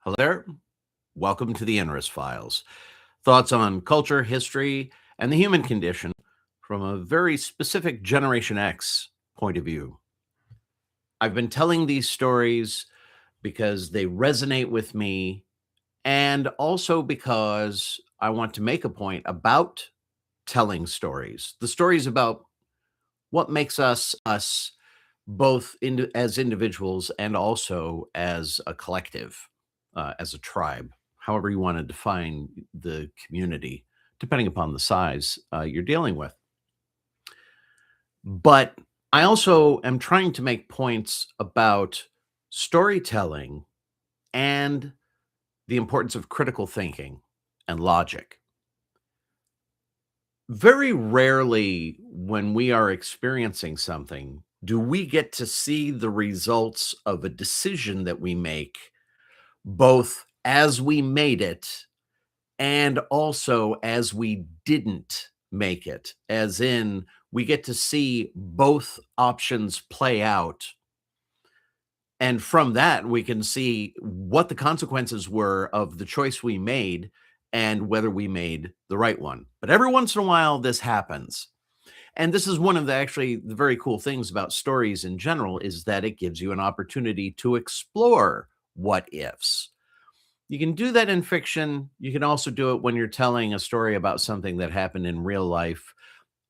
Hello there. Welcome to the Interest Files. Thoughts on culture, history, and the human condition from a very specific Generation X point of view. I've been telling these stories because they resonate with me and also because I want to make a point about telling stories. The stories about what makes us both as individuals and also as a collective, as a tribe, however you want to define the community, depending upon the size you're dealing with. But I also am trying to make points about storytelling and the importance of critical thinking and logic. Very rarely, when we are experiencing something, do we get to see the results of a decision that we make, both as we made it and also as we didn't make it. As in, we get to see both options play out. And from that, we can see what the consequences were of the choice we made and whether we made the right one. But every once in a while, this happens. And this is one of the very cool things about stories in general is that it gives you an opportunity to explore what ifs. You can do that in fiction. You can also do it when you're telling a story about something that happened in real life.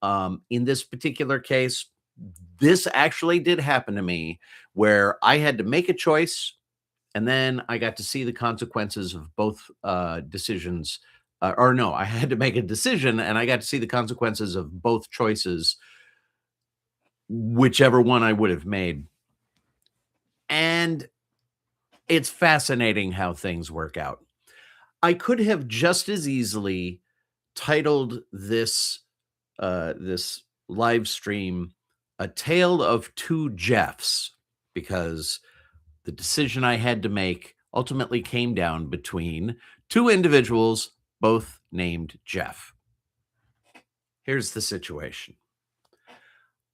In this particular case, this actually did happen to me where I had to make a choice and then I got to see the consequences of both decisions. Or no, I had to make a decision and I got to see the consequences of both choices, whichever one I would have made. And it's fascinating how things work out. I could have just as easily titled this live stream "A Tale of Two Jeffs" because the decision I had to make ultimately came down between two individuals, both named Jeff. Here's the situation.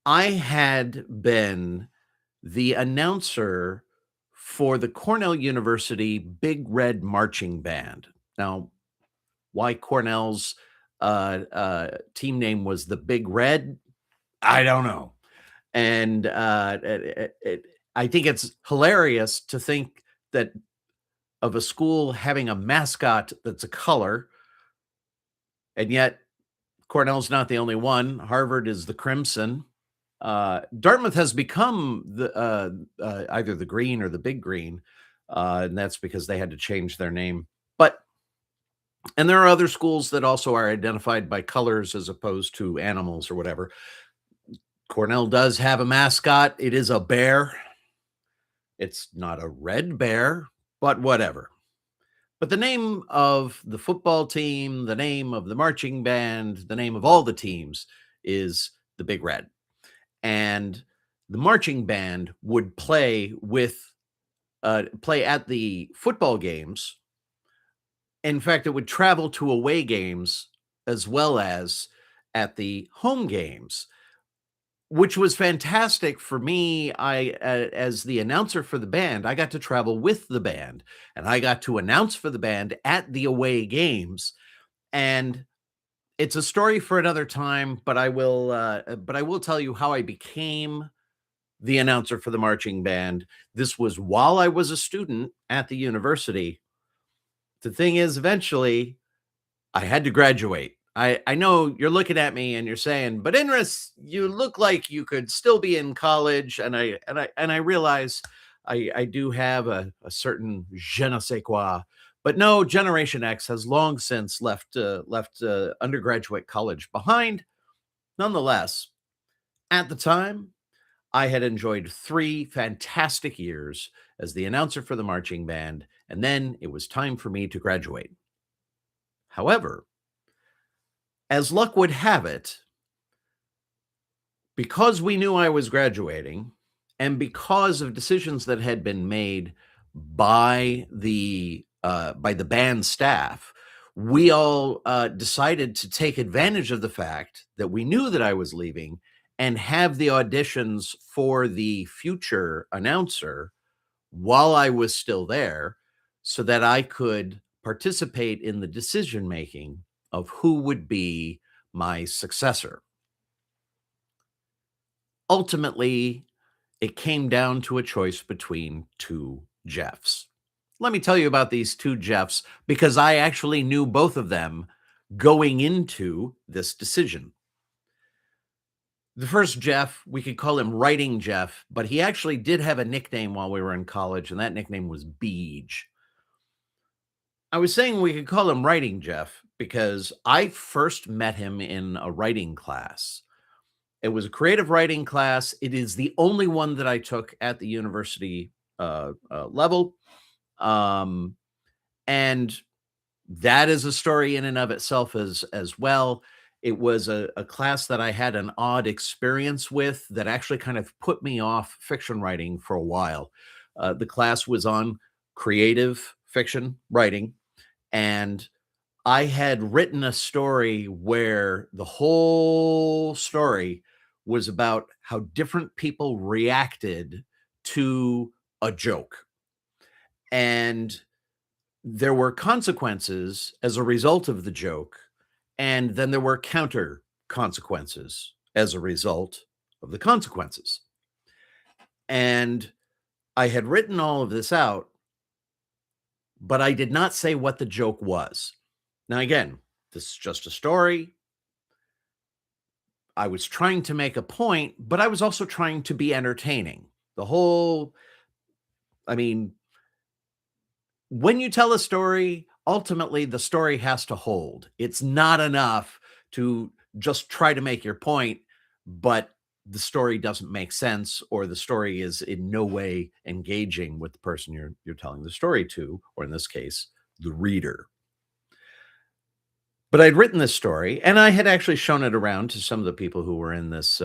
I had been the announcer for the Cornell University Big Red Marching Band. Now, why Cornell's team name was the Big Red, I don't know. And I think it's hilarious to think that of a school having a mascot that's a color, and yet Cornell's not the only one. Harvard is the Crimson. Dartmouth has become either the Green or the Big Green, and that's because they had to change their name. And there are other schools that also are identified by colors as opposed to animals or whatever. Cornell does have a mascot. It is a bear. It's not a red bear, but whatever. But the name of the football team, the name of the marching band, the name of all the teams is the Big Red. And the marching band would play at the football games. In fact, it would travel to away games as well as at the home games, which was fantastic for me. As the announcer for the band, I got to travel with the band and I got to announce for the band at the away games. And it's a story for another time, but I will tell you how I became the announcer for the marching band. This was while I was a student at the university. The thing is, eventually, I had to graduate. I know you're looking at me and you're saying, "But Inris, you look like you could still be in college." And I realize I do have a certain je ne sais quoi. But no, Generation X has long since left undergraduate college behind. Nonetheless, at the time, I had enjoyed 3 fantastic years as the announcer for the marching band, and then it was time for me to graduate. However, as luck would have it, because we knew I was graduating and because of decisions that had been made by the band staff, we all decided to take advantage of the fact that we knew that I was leaving and have the auditions for the future announcer while I was still there. so that I could participate in the decision making of who would be my successor. Ultimately, it came down to a choice between two Jeffs. Let me tell you about these two Jeffs because I actually knew both of them going into this decision. The first Jeff, we could call him Writing Jeff, but he actually did have a nickname while we were in college, and that nickname was Beej. I was saying we could call him Writing Jeff because I first met him in a writing class. It was a creative writing class. It is the only one that I took at the university level. Um, and that is a story in and of itself as well. It was a class that I had an odd experience with that actually kind of put me off fiction writing for a while. The class was on creative fiction writing, and I had written a story where the whole story was about how different people reacted to a joke. And there were consequences as a result of the joke, and then there were counter consequences as a result of the consequences. And I had written all of this out, but I did not say what the joke was. Now, again, this is just a story. I was trying to make a point, but I was also trying to be entertaining. The whole, I mean, when you tell a story, ultimately the story has to hold. It's not enough to just try to make your point, but the story doesn't make sense or the story is in no way engaging with the person you're telling the story to, or in this case, the reader. But I'd written this story and I had actually shown it around to some of the people who were in this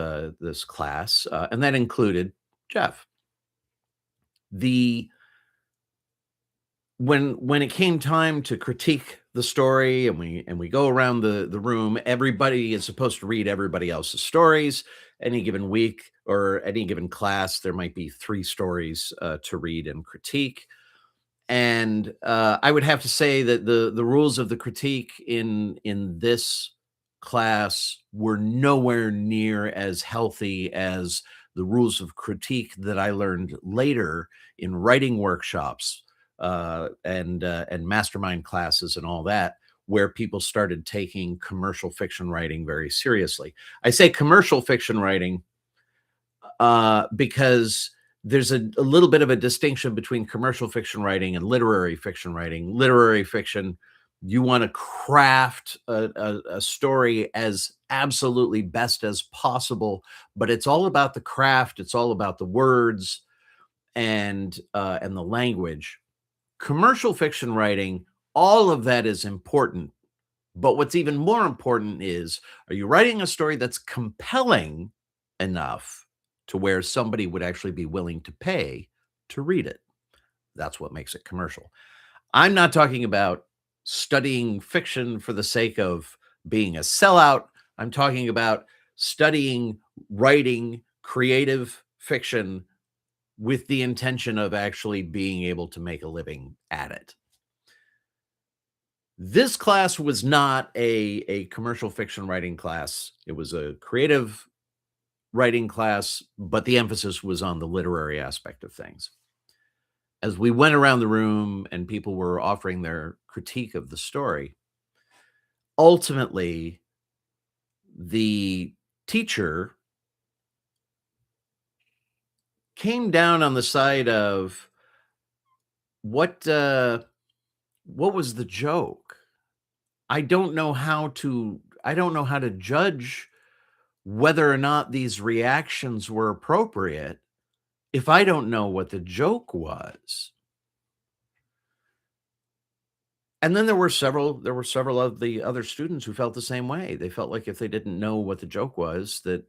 class, and that included Jeff. The when it came time to critique the story and we go around the room, everybody is supposed to read everybody else's stories. Any given week or any given class, there might be 3 stories to read and critique. And I would have to say that the rules of the critique in this class were nowhere near as healthy as the rules of critique that I learned later in writing workshops and mastermind classes and all that, where people started taking commercial fiction writing very seriously. I say commercial fiction writing because there's a little bit of a distinction between commercial fiction writing and literary fiction writing. Literary fiction, you want to craft a story as absolutely best as possible, but it's all about the craft. It's all about the words and the language. Commercial fiction writing, all of that is important. But what's even more important is, are you writing a story that's compelling enough to where somebody would actually be willing to pay to read it? That's what makes it commercial. I'm not talking about studying fiction for the sake of being a sellout. I'm talking about studying, writing, creative fiction with the intention of actually being able to make a living at it. This class was not a commercial fiction writing class. It was a creative writing class, but the emphasis was on the literary aspect of things. As we went around the room and people were offering their critique of the story, ultimately, the teacher came down on the side of what was the joke? I don't know how to judge whether or not these reactions were appropriate if I don't know what the joke was. And then there were several of the other students who felt the same way. They felt like if they didn't know what the joke was, that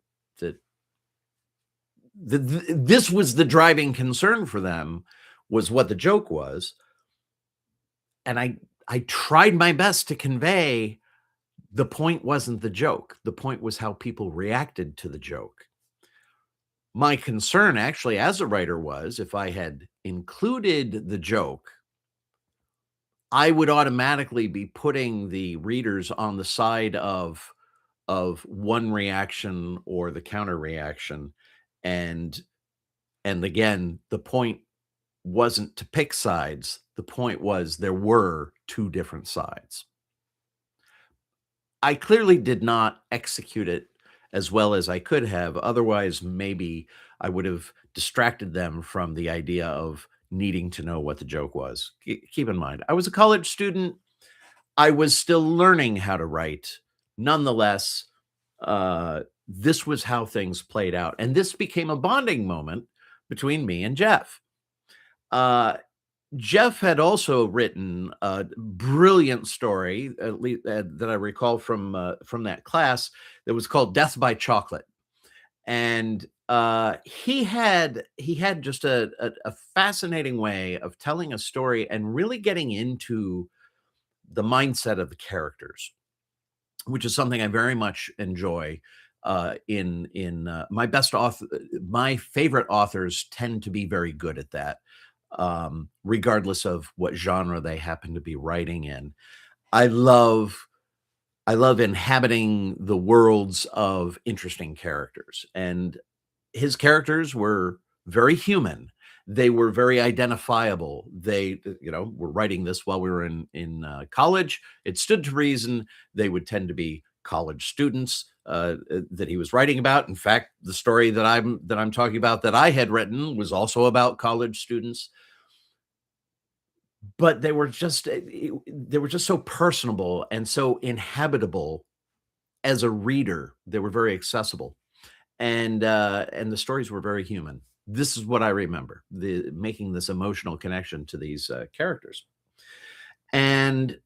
this was the driving concern for them, was what the joke was. And I tried my best to convey the point wasn't the joke. The point was how people reacted to the joke. My concern actually as a writer was if I had included the joke I would automatically be putting the readers on the side of one reaction or the counter reaction, and again, the point wasn't to pick sides, the point was there were 2 different sides. I clearly did not execute it as well as I could have, otherwise, maybe I would have distracted them from the idea of needing to know what the joke was. Keep in mind, I was a college student, I was still learning how to write. Nonetheless, this was how things played out, and this became a bonding moment between me and Jeff. Uh, Jeff had also written a brilliant story, at least that I recall from that class, that was called "Death by Chocolate," and he had just a fascinating way of telling a story and really getting into the mindset of the characters, which is something I very much enjoy. In my best author, my favorite authors tend to be very good at that, regardless of what genre they happen to be writing in. I love I love inhabiting the worlds of interesting characters, and his characters were very human. They were very identifiable. We're writing this while we were in college. It stood to reason they would tend to be college students that he was writing about. In fact, the story that I'm talking about that I had written was also about college students. But they were just so personable and so inhabitable as a reader. They were very accessible, and the stories were very human. This is what I remember, the making this emotional connection to these, characters. And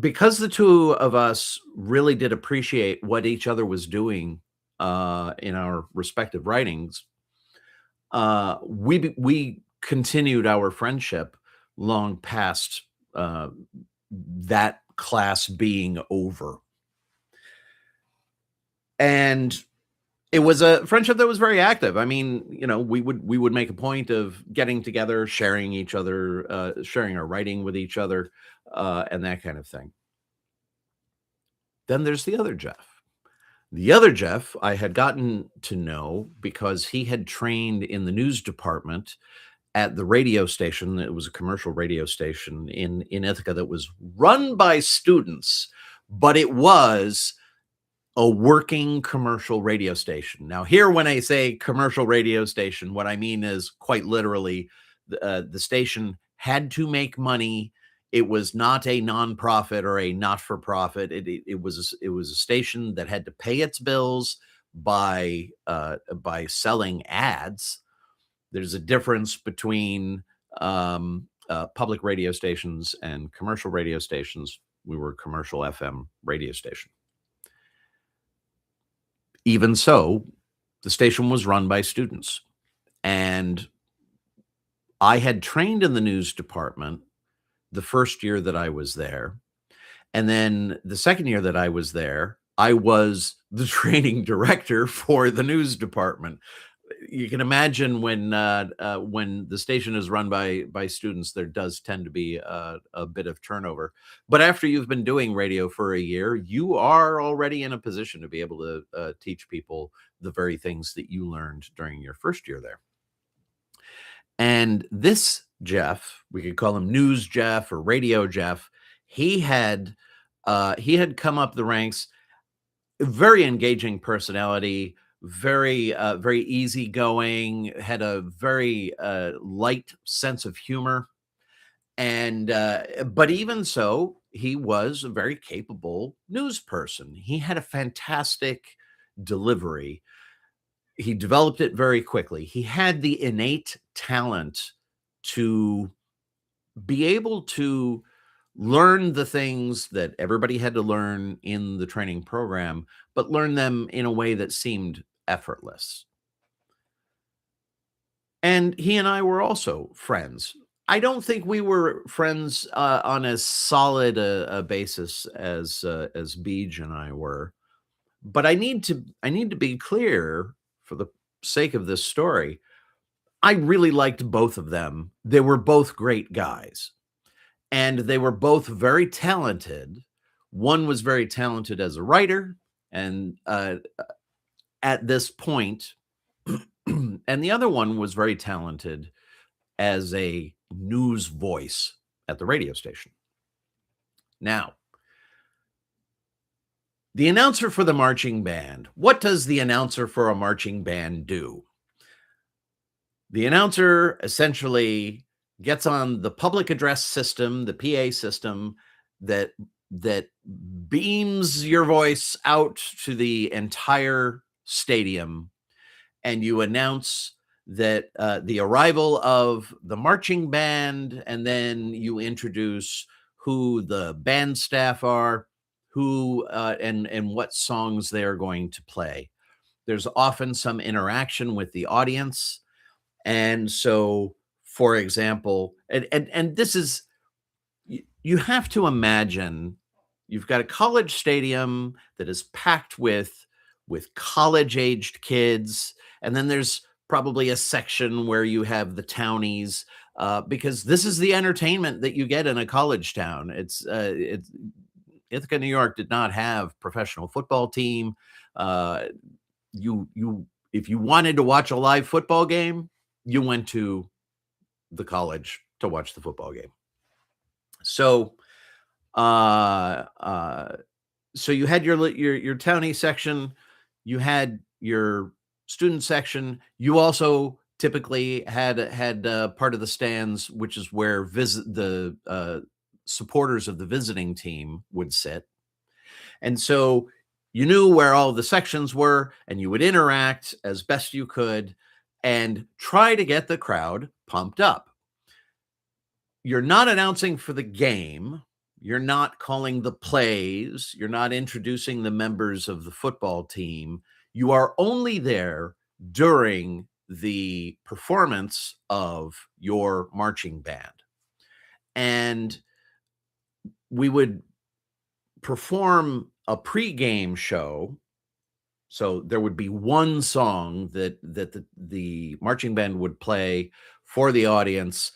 because the 2 of us really did appreciate what each other was doing, in our respective writings, we continued our friendship long past, uh, that class being over. And it was a friendship that was very active. I mean, we would make a point of getting together, sharing our writing with each other, and that kind of thing. Then there's the other Jeff. The other Jeff I had gotten to know because he had trained in the news department at the radio station. It was a commercial radio station in Ithaca that was run by students, but it was a working commercial radio station. Now, here, when I say commercial radio station, what I mean is quite literally the station had to make money. It was not a nonprofit or a not for profit. It was a station that had to pay its bills by selling ads. There's a difference between public radio stations and commercial radio stations. We were a commercial FM radio station. Even so, the station was run by students, and I had trained in the news department the first year that I was there, and then the second year that I was there, I was the training director for the news department. You can imagine when the station is run by students, there does tend to be a bit of turnover. But after you've been doing radio for a year, you are already in a position to be able to teach people the very things that you learned during your first year there. And this Jeff, we could call him News Jeff or Radio Jeff, he had he had come up the ranks. Very engaging personality, very easygoing, had a very light sense of humor, and but even so, he was a very capable news person. He had a fantastic delivery. He developed it very quickly. He had the innate talent to be able to learn the things that everybody had to learn in the training program, but learn them in a way that seemed effortless. And he and I were also friends. I don't think we were friends on as solid a basis as Beej and I were, but I need to be clear for the sake of this story. I really liked both of them. They were both great guys. and they were both very talented. One was very talented as a writer, and at this point, and the other one was very talented as a news voice at the radio station. Now, the announcer for the marching band. What does the announcer for a marching band do? The announcer essentially gets on the public address system, the PA system that beams your voice out to the entire stadium, and you announce that the arrival of the marching band, and then you introduce who the band staff are, who and what songs they are going to play. There's often some interaction with the audience, and so, for example, and this is, you have to imagine you've got a college stadium that is packed with college-aged kids, and then there's probably a section where you have the townies, because this is the entertainment that you get in a college town. It's Ithaca, New York did not have professional football team. Uh, you if you wanted to watch a live football game, you went to the college to watch the football game. So, uh, uh, so you had your townie section, you had your student section. You also typically had part of the stands, which is where the supporters of the visiting team would sit. And so you knew where all the sections were, and you would interact as best you could and try to get the crowd pumped up. You're not announcing for the game. You're not calling the plays. You're not introducing the members of the football team. You are only there during the performance of your marching band. And we would perform a pregame show. So there would be one song that the marching band would play for the audience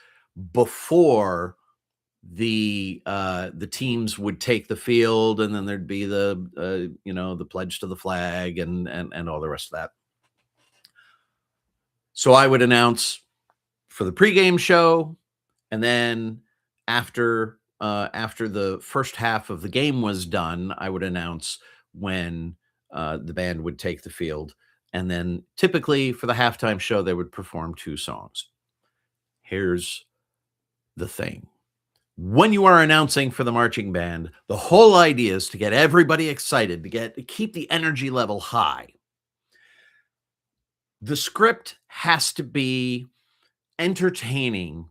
before the teams would take the field, and then there'd be the pledge to the flag and all the rest of that. So I would announce for the pregame show, and then after the first half of the game was done, I would announce when the band would take the field, and then typically for the halftime show they would perform two songs. Here's the thing. When you are announcing for the marching band, the whole idea is to get everybody excited, to keep the energy level high. The script has to be entertaining.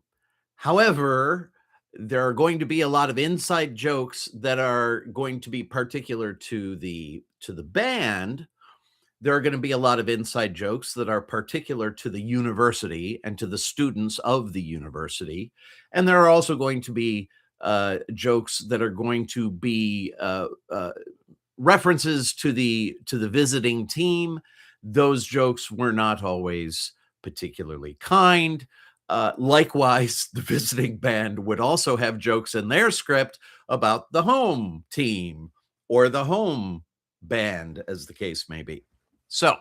However, there are going to be a lot of inside jokes that are going to be particular to the band. There are going to be a lot of inside jokes that are particular to the university and to the students of the university. And there are also going to be jokes that are going to be references to the visiting team. Those jokes were not always particularly kind. Likewise, the visiting band would also have jokes in their script about the home team or the home band, as the case may be. So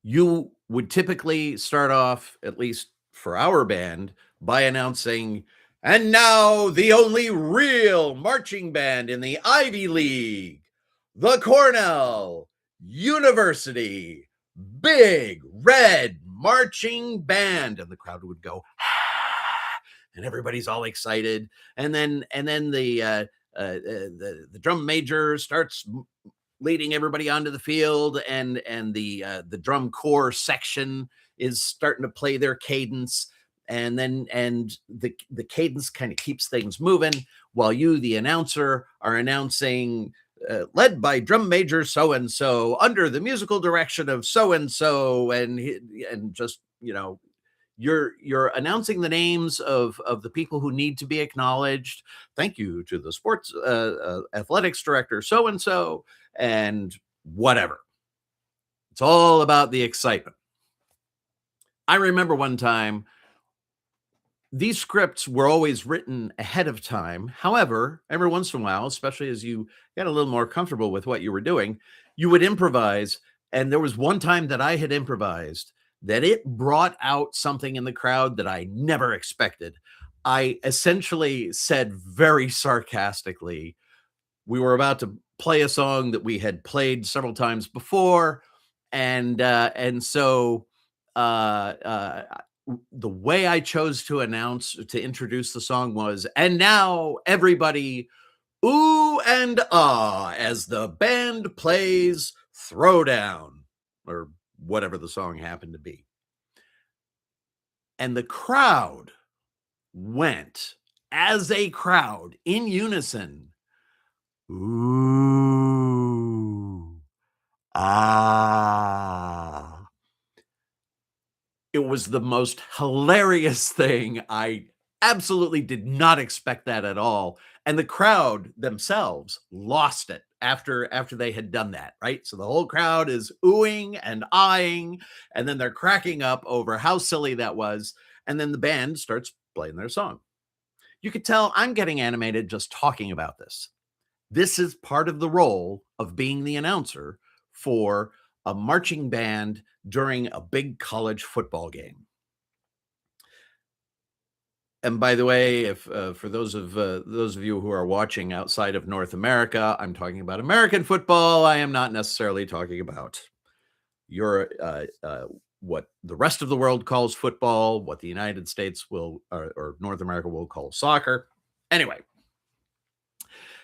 you would typically start off, at least for our band, by announcing, and now the only real marching band in the Ivy League, the Cornell University Big Red Marching Band. And the crowd would go, ah, and everybody's all excited. And then the drum major starts leading everybody onto the field, and the drum corps section is starting to play their cadence, and the cadence kind of keeps things moving while you, the announcer, are announcing, led by drum major so and so, under the musical direction of so and so, and just you're announcing the names of the people who need to be acknowledged. Thank you to the sports athletics director so and so, and whatever. It's all about the excitement. I remember one time these scripts were always written ahead of time. However, every once in a while, especially as you got a little more comfortable with what you were doing, you would improvise. And there was one time that I had improvised that it brought out something in the crowd that I never expected. I essentially said very sarcastically, we were about to play a song that we had played several times before, and so the way I chose to introduce the song was, and now everybody ooh and ah as the band plays Throwdown, or whatever the song happened to be. And the crowd went, as a crowd in unison, ooh, ah. It was the most hilarious thing. I absolutely did not expect that at all. And the crowd themselves lost it after they had done that, right? So the whole crowd is oohing and eyeing, and then they're cracking up over how silly that was. And then the band starts playing their song. You could tell I'm getting animated just talking about this. This is part of the role of being the announcer for a marching band during a big college football game. And by the way, if for those of you who are watching outside of North America, I'm talking about American football. I am not necessarily talking about your what the rest of the world calls football, what the United States will or North America will call soccer. Anyway,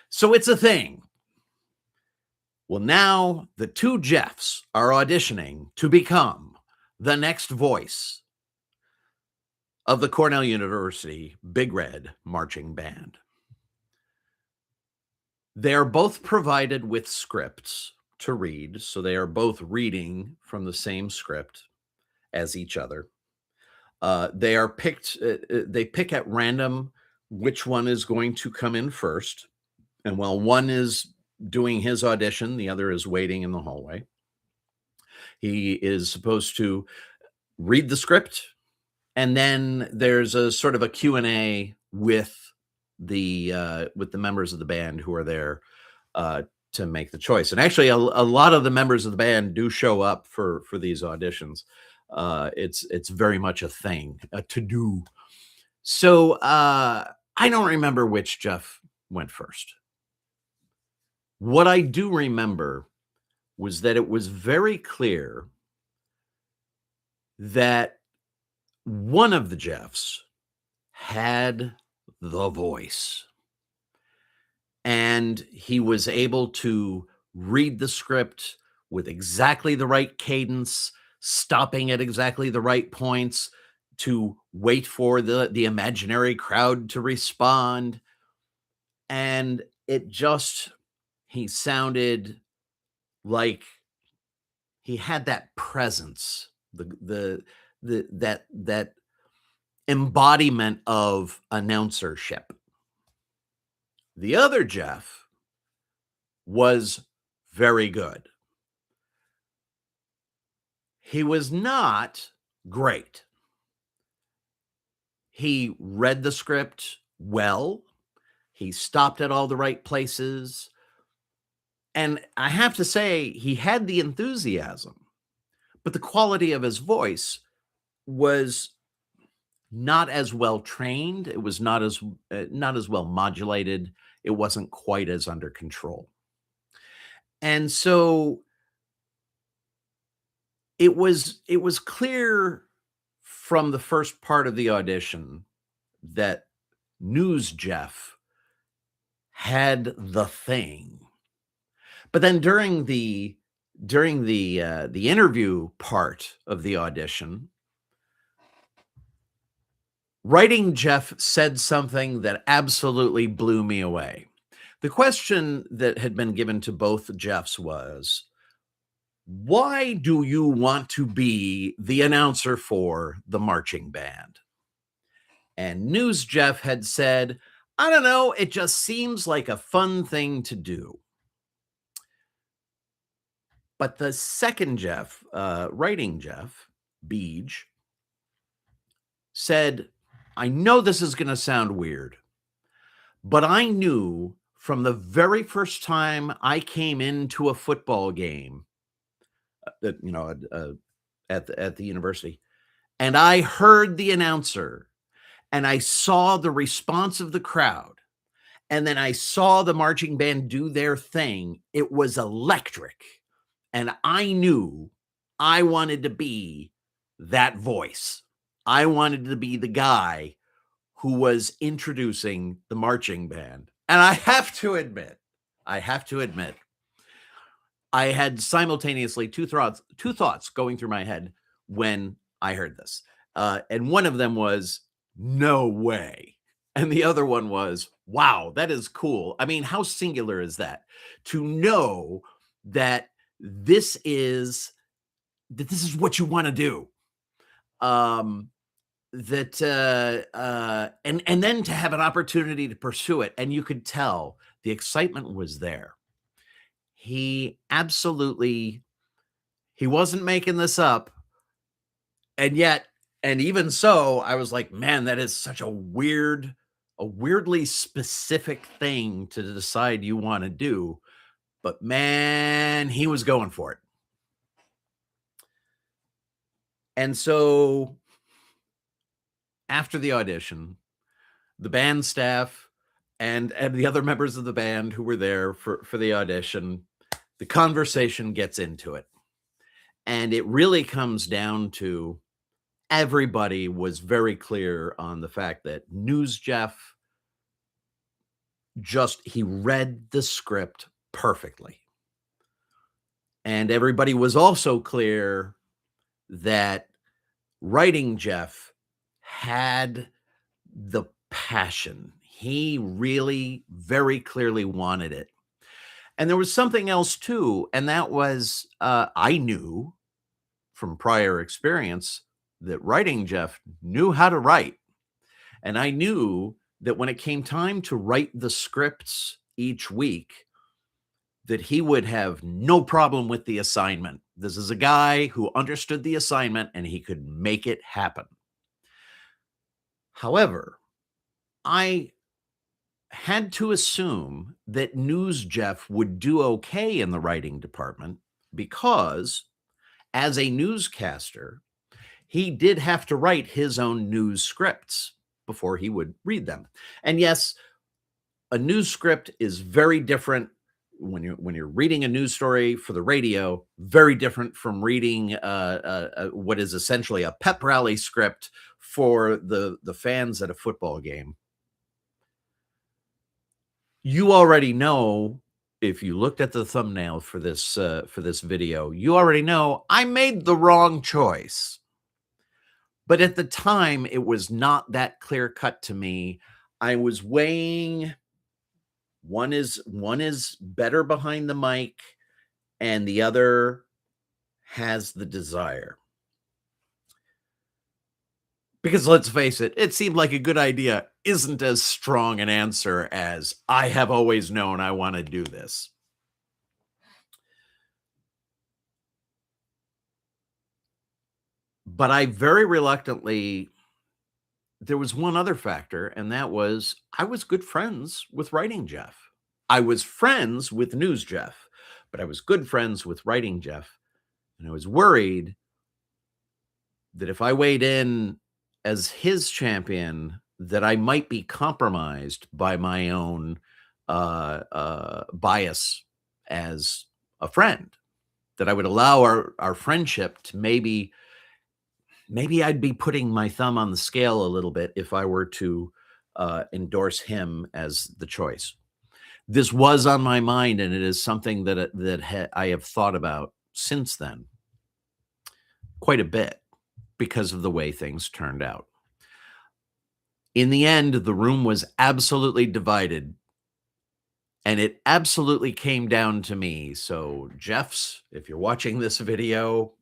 so it's a thing. Well, now the two Jeffs are auditioning to become the next voice of the Cornell University Big Red Marching Band. They are both provided with scripts to read, so they are both reading from the same script as each other. They are picked, they pick at random which one is going to come in first. And while one is doing his audition, the other is waiting in the hallway. He is supposed to read the script, and then there's a sort of a Q&A with the members of the band who are there to make the choice. And actually, a lot of the members of the band do show up for these auditions. It's very much a thing, a to do. So I don't remember which Jeff went first. What I do remember was that it was very clear that one of the Jeffs had the voice, and he was able to read the script with exactly the right cadence, stopping at exactly the right points to wait for the imaginary crowd to respond. And it just, he sounded like he had that presence, that embodiment of announcership. The other Jeff was very good. He was not great. He read the script well. He stopped at all the right places. And I have to say, he had the enthusiasm, but the quality of his voice was not as well trained. It was not as well modulated. It wasn't quite as under control. And so it was clear from the first part of the audition that News Jeff had the thing. But then during the interview part of the audition, Writing Jeff said something that absolutely blew me away. The question that had been given to both Jeffs was, why do you want to be the announcer for the marching band? And News Jeff had said, I don't know, it just seems like a fun thing to do. But the second Jeff, Writing Jeff, Beej, said, I know this is going to sound weird, but I knew from the very first time I came into a football game, that at the university, and I heard the announcer, and I saw the response of the crowd, and then I saw the marching band do their thing. It was electric, and I knew I wanted to be that voice. I wanted to be the guy who was introducing the marching band. And I have to admit, I had simultaneously two thoughts going through my head when I heard this. And one of them was, no way. And the other one was, wow, that is cool. I mean, how singular is that? To know that this is what you want to do. And then to have an opportunity to pursue it, and you could tell the excitement was there. He wasn't making this up, and even so, I was like, man, that is such a weirdly specific thing to decide you want to do, but man, he was going for it. And so after the audition, the band staff and the other members of the band who were there for the audition, the conversation gets into it. And it really comes down to, everybody was very clear on the fact that News Jeff he read the script perfectly. And everybody was also clear that Writing Jeff had the passion. He really very clearly wanted it. And there was something else too, and that was, I knew from prior experience that Writing Jeff knew how to write. And I knew that when it came time to write the scripts each week, that he would have no problem with the assignment. This is a guy who understood the assignment and he could make it happen. However, I had to assume that News Jeff would do okay in the writing department because, as a newscaster, he did have to write his own news scripts before he would read them. And yes, a news script is very different when you're reading a news story for the radio, very different from reading what is essentially a pep rally script for the fans at a football game. You already know, if you looked at the thumbnail for this video, you already know I made the wrong choice. But at the time, it was not that clear cut to me. I was weighing, one is better behind the mic, and the other has the desire. Because let's face it, it seemed like a good idea isn't as strong an answer as I have always known I want to do this. But I very reluctantly, there was one other factor, and that was I was good friends with Writing Jeff. I was friends with News Jeff, but I was good friends with Writing Jeff. And I was worried that if I weighed in as his champion, that I might be compromised by my own bias as a friend, that I would allow our friendship to maybe I'd be putting my thumb on the scale a little bit if I were to endorse him as the choice. This was on my mind, and it is something that I have thought about since then quite a bit because of the way things turned out. In the end, the room was absolutely divided, and it absolutely came down to me. So, Jeffs, if you're watching this video,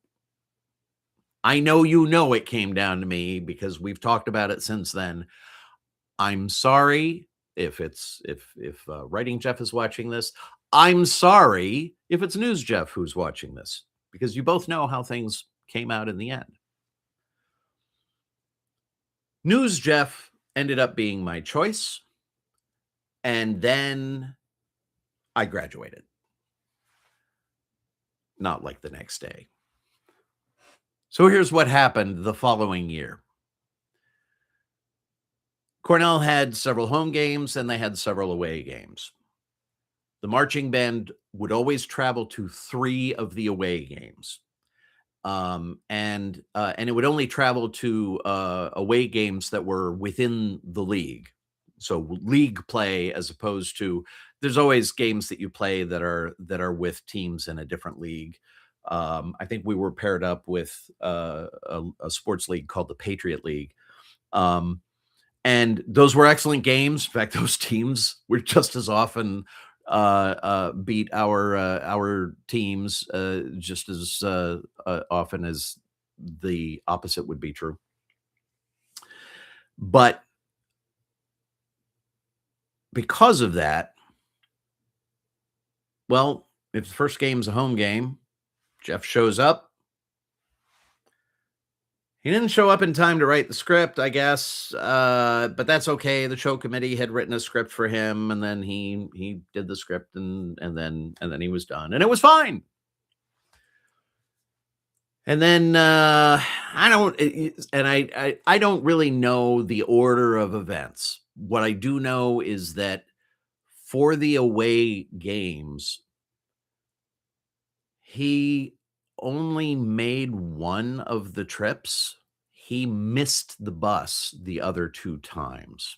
I know you know it came down to me because we've talked about it since then. I'm sorry if Writing Jeff is watching this. I'm sorry if it's News Jeff who's watching this, because you both know how things came out in the end. News Jeff ended up being my choice. And then I graduated, not like the next day. So here's what happened the following year. Cornell had several home games and they had several away games. The marching band would always travel to 3 of the away games. And it would only travel to away games that were within the league. So league play, as opposed to, there's always games that you play that are with teams in a different league. I think we were paired up with a sports league called the Patriot League. And those were excellent games. In fact, those teams were just as often beat our teams just as often as the opposite would be true. But because of that, well, if the first game's a home game, Jeff shows up. He didn't show up in time to write the script, I guess, but that's okay. The show committee had written a script for him, and then he did the script, and then he was done, and it was fine. And then I don't really know the order of events. What I do know is that for the away games, he only made one of the trips. He missed the bus the other 2 times.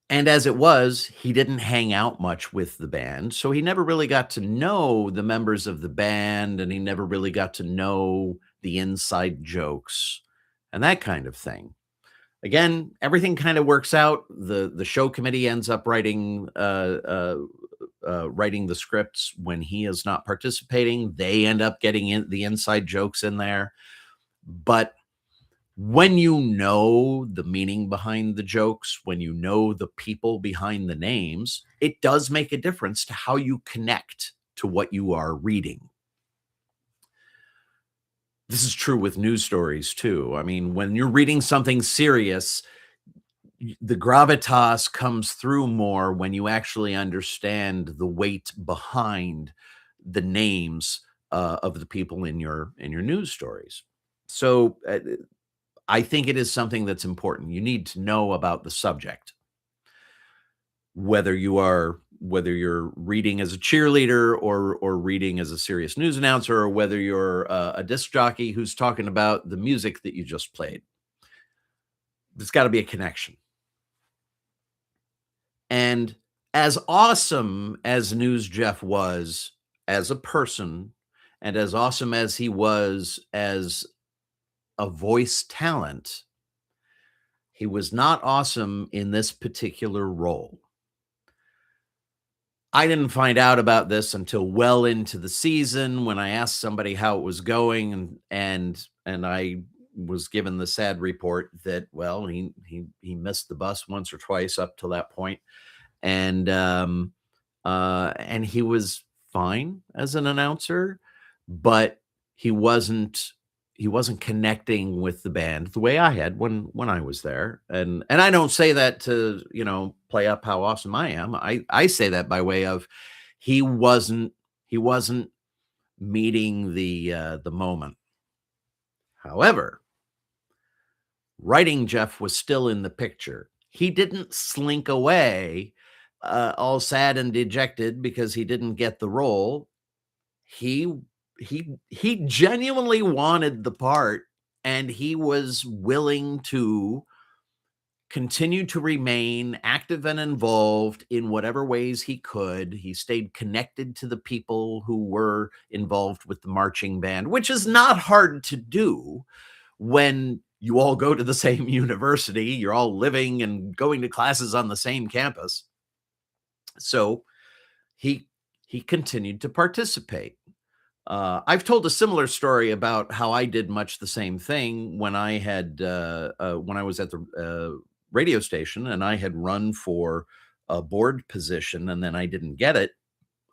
And as it was, he didn't hang out much with the band, so he never really got to know the members of the band, and he never really got to know the inside jokes and that kind of thing. Again, everything kind of works out. The show committee ends up writing the scripts when he is not participating. They end up getting the inside jokes in there. But when you know the meaning behind the jokes, when you know the people behind the names, it does make a difference to how you connect to what you are reading. This is true with news stories too. I mean, when you're reading something serious, the gravitas comes through more when you actually understand the weight behind the names of the people in your news stories. So I think it is something that's important. You need to know about the subject, whether you're reading as a cheerleader or reading as a serious news announcer, or whether you're a disc jockey who's talking about the music that you just played. There's got to be a connection. And as awesome as News Jeff was as a person, and as awesome as he was as a voice talent, he was not awesome in this particular role. I didn't find out about this until well into the season when I asked somebody how it was going, and I was given the sad report that, well, he missed the bus once or twice up to that point, and he was fine as an announcer, but he wasn't connecting with the band the way I had when I was there. And I don't say that to, play up how awesome I am. I say that by way of he wasn't meeting the moment. However, writing Jeff was still in the picture. He didn't slink away all sad and dejected because he didn't get the role. He genuinely wanted the part, and he was willing to continue to remain active and involved in whatever ways he could. He stayed connected to the people who were involved with the marching band, which is not hard to do when you all go to the same university, you're all living and going to classes on the same campus. So he continued to participate. I've told a similar story about how I did much the same thing when I was at the radio station and I had run for a board position and then I didn't get it.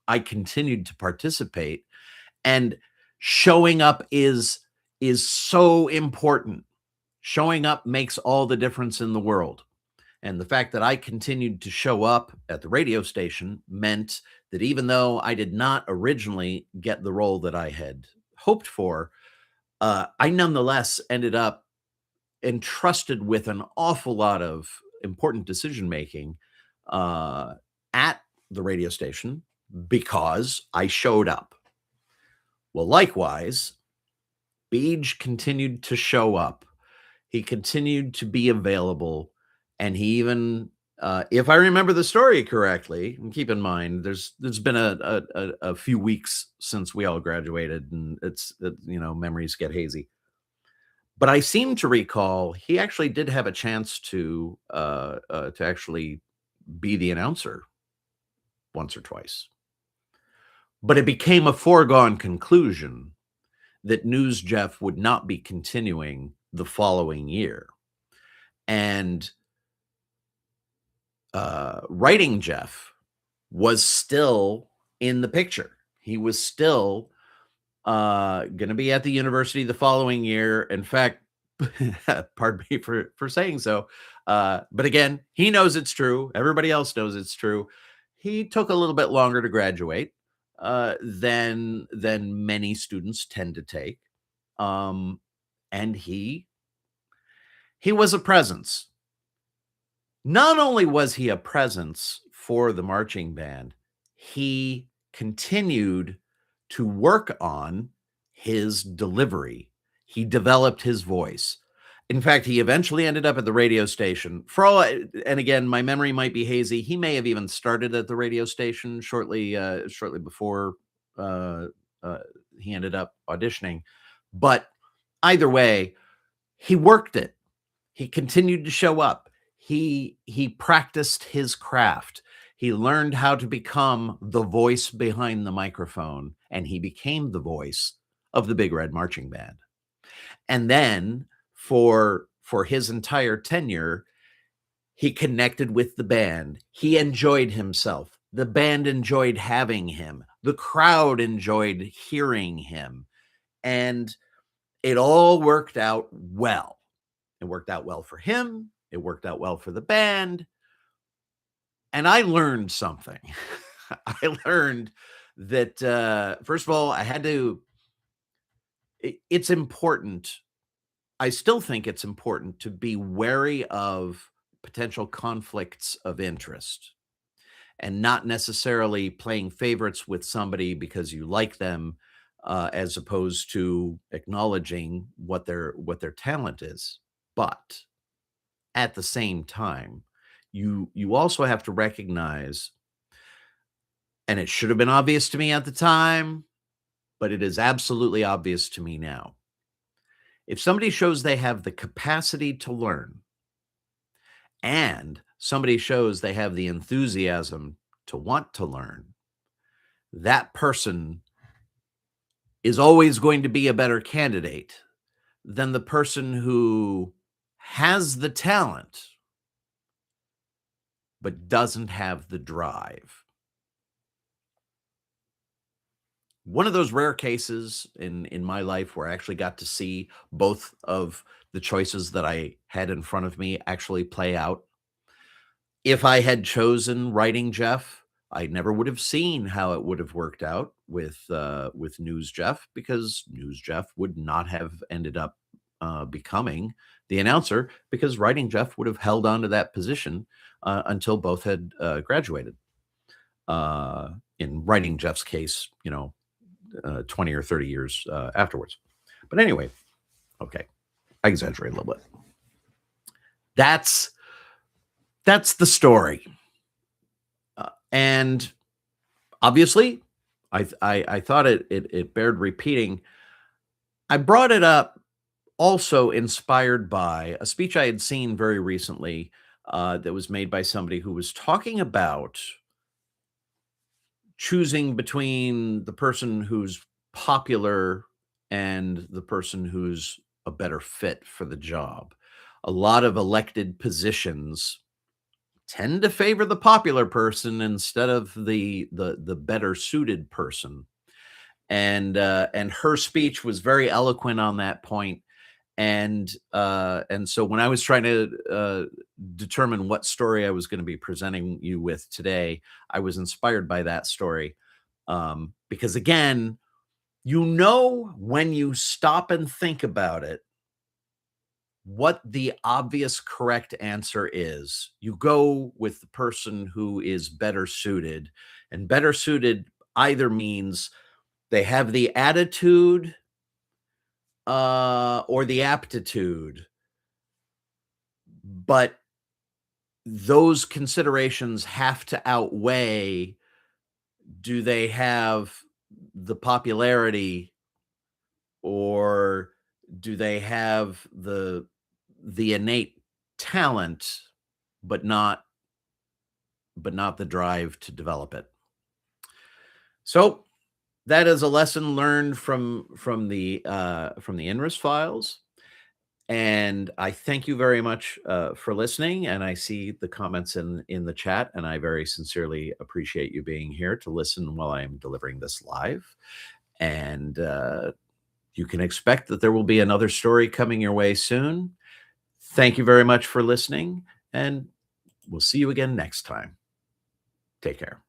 I continued to participate, and showing up is so important. Showing up makes all the difference in the world. And the fact that I continued to show up at the radio station meant that even though I did not originally get the role that I had hoped for, I nonetheless ended up entrusted with an awful lot of important decision making uh, at the radio station because I showed up. Well, likewise, Beej continued to show up. He continued to be available, and he even, if I remember the story correctly, and keep in mind, there's been a few weeks since we all graduated, and memories get hazy. But I seem to recall he actually did have a chance to actually be the announcer once or twice. But it became a foregone conclusion that News Jeff would not be continuing the following year. And Writing Jeff was still in the picture. He was still going to be at the university the following year. In fact, pardon me for saying so, but again, he knows it's true. Everybody else knows it's true. He took a little bit longer to graduate than many students tend to take, and he was a presence. Not only was he a presence for the marching band, he continued to work on his delivery. He developed his voice. In fact, he eventually ended up at the radio station. And again, my memory might be hazy. He may have even started at the radio station shortly before uh, he ended up auditioning. But either way, he worked it. He continued to show up. He practiced his craft. He learned how to become the voice behind the microphone, and he became the voice of the Big Red Marching Band. And then for his entire tenure, he connected with the band. He enjoyed himself. The band enjoyed having him. The crowd enjoyed hearing him. And it all worked out well. It worked out well for him. It worked out well for the band. And I learned something. I learned that, first of all, it's important. I still think it's important to be wary of potential conflicts of interest and not necessarily playing favorites with somebody because you like them, as opposed to acknowledging what their talent is. But at the same time, you also have to recognize, and it should have been obvious to me at the time, but it is absolutely obvious to me now. If somebody shows they have the capacity to learn and somebody shows they have the enthusiasm to want to learn, that person is always going to be a better candidate than the person who has the talent but doesn't have the drive. One of those rare cases in my life where I actually got to see both of the choices that I had in front of me actually play out. If I had chosen Writing Jeff, I never would have seen how it would have worked out with News Jeff, because News Jeff would not have ended up becoming the announcer, because Writing Jeff would have held on to that position until both had graduated. In Writing Jeff's case, 20 or 30 years afterwards. But anyway, okay, I exaggerate a little bit. That's the story. And obviously, I thought it bared repeating. I brought it up also inspired by a speech I had seen very recently that was made by somebody who was talking about choosing between the person who's popular and the person who's a better fit for the job. A lot of elected positions tend to favor the popular person instead of the better suited person. And her speech was very eloquent on that point. And so when I was trying to determine what story I was going to be presenting you with today, I was inspired by that story, because again, when you stop and think about it, what the obvious correct answer is. You go with the person who is better suited, and better suited either means they have the attitude or the aptitude, but those considerations have to outweigh, do they have the popularity, or do they have the innate talent, but not the drive to develop it. So that is a lesson learned from the Inrus files. And I thank you very much for listening. And I see the comments in the chat, and I very sincerely appreciate you being here to listen while I am delivering this live. And you can expect that there will be another story coming your way soon. Thank you very much for listening, and we'll see you again next time. Take care.